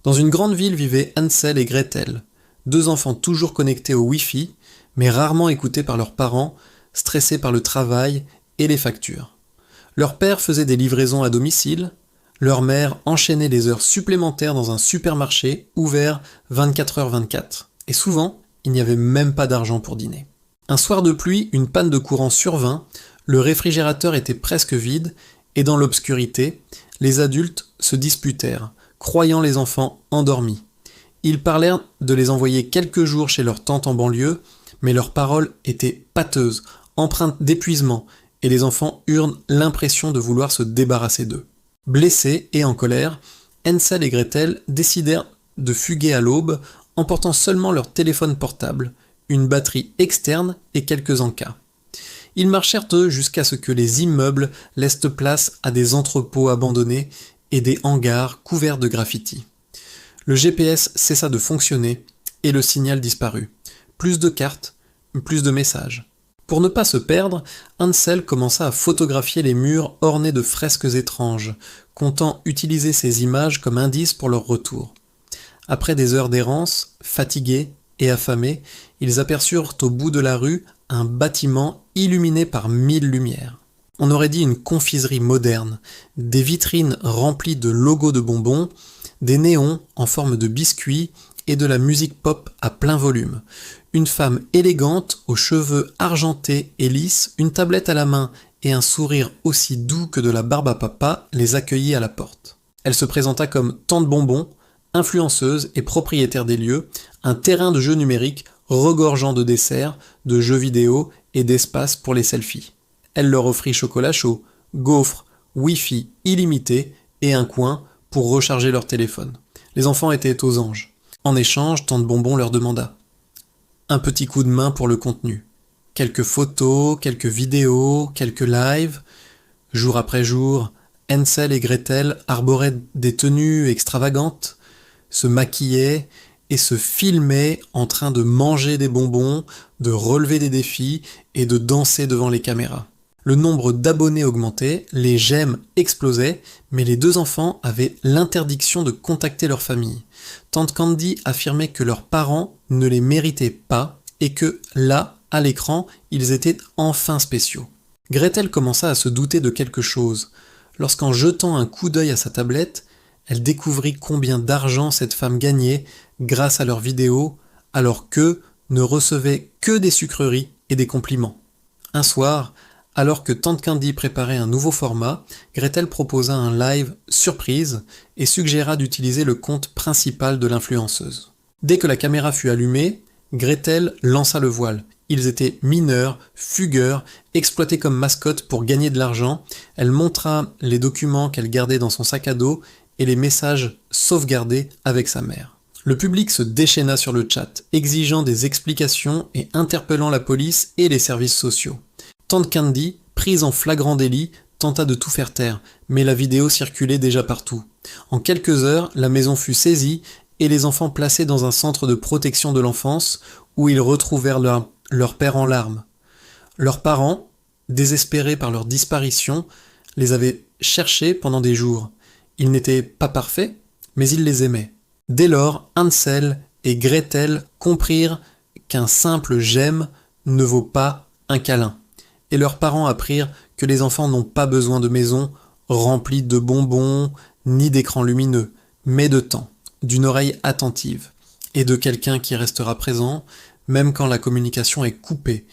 Dans une grande ville vivaient Hansel et Gretel, deux enfants toujours connectés au Wi-Fi, mais rarement écoutés par leurs parents, stressés par le travail et les factures. Leur père faisait des livraisons à domicile, leur mère enchaînait les heures supplémentaires dans un supermarché ouvert 24h24. Et souvent, il n'y avait même pas d'argent pour dîner. Un soir de pluie, une panne de courant survint, le réfrigérateur était presque vide, et dans l'obscurité, les adultes se disputèrent, croyant les enfants endormis. Ils parlèrent de les envoyer quelques jours chez leur tante en banlieue, mais leurs paroles étaient pâteuses, empreintes d'épuisement, et les enfants eurent l'impression de vouloir se débarrasser d'eux. Blessés et en colère, Hansel et Gretel décidèrent de fuguer à l'aube, emportant seulement leur téléphone portable, une batterie externe et quelques encas. Ils marchèrent jusqu'à ce que les immeubles laissent place à des entrepôts abandonnés et des hangars couverts de graffitis. Le GPS cessa de fonctionner et le signal disparut. Plus de cartes, plus de messages. Pour ne pas se perdre, Hansel commença à photographier les murs ornés de fresques étranges, comptant utiliser ces images comme indice pour leur retour. Après des heures d'errance, fatigués et affamés, ils aperçurent au bout de la rue un bâtiment illuminé par 1000 lumières. On aurait dit une confiserie moderne, des vitrines remplies de logos de bonbons, des néons en forme de biscuits et de la musique pop à plein volume. Une femme élégante, aux cheveux argentés et lisses, une tablette à la main et un sourire aussi doux que de la barbe à papa les accueillit à la porte. Elle se présenta comme tante bonbon, influenceuse et propriétaire des lieux, un terrain de jeux numériques regorgeant de desserts, de jeux vidéo et d'espace pour les selfies. Elle leur offrit chocolat chaud, gaufres, Wi-Fi illimité et un coin pour recharger leur téléphone. Les enfants étaient aux anges. En échange, tante bonbon leur demanda un petit coup de main pour le contenu. Quelques photos, quelques vidéos, quelques lives. Jour après jour, Hansel et Gretel arboraient des tenues extravagantes, se maquillaient et se filmaient en train de manger des bonbons, de relever des défis et de danser devant les caméras. Le nombre d'abonnés augmentait, les j'aime explosaient, mais les deux enfants avaient l'interdiction de contacter leur famille. Tante Candy affirmait que leurs parents ne les méritaient pas et que, là, à l'écran, ils étaient enfin spéciaux. Gretel commença à se douter de quelque chose, lorsqu'en jetant un coup d'œil à sa tablette, elle découvrit combien d'argent cette femme gagnait grâce à leurs vidéos, alors qu'eux ne recevaient que des sucreries et des compliments. Un soir, alors que Tante Candy préparait un nouveau format, Gretel proposa un live surprise et suggéra d'utiliser le compte principal de l'influenceuse. Dès que la caméra fut allumée, Gretel lança le voile. Ils étaient mineurs, fugueurs, exploités comme mascottes pour gagner de l'argent. Elle montra les documents qu'elle gardait dans son sac à dos et les messages sauvegardés avec sa mère. Le public se déchaîna sur le chat, exigeant des explications et interpellant la police et les services sociaux. Tante Candy, prise en flagrant délit, tenta de tout faire taire, mais la vidéo circulait déjà partout. En quelques heures, la maison fut saisie et les enfants placés dans un centre de protection de l'enfance où ils retrouvèrent leur père en larmes. Leurs parents, désespérés par leur disparition, les avaient cherchés pendant des jours. Ils n'étaient pas parfaits, mais ils les aimaient. Dès lors, Hansel et Gretel comprirent qu'un simple j'aime ne vaut pas un câlin. Et leurs parents apprirent que les enfants n'ont pas besoin de maisons remplies de bonbons ni d'écrans lumineux, mais de temps, d'une oreille attentive et de quelqu'un qui restera présent, même quand la communication est coupée,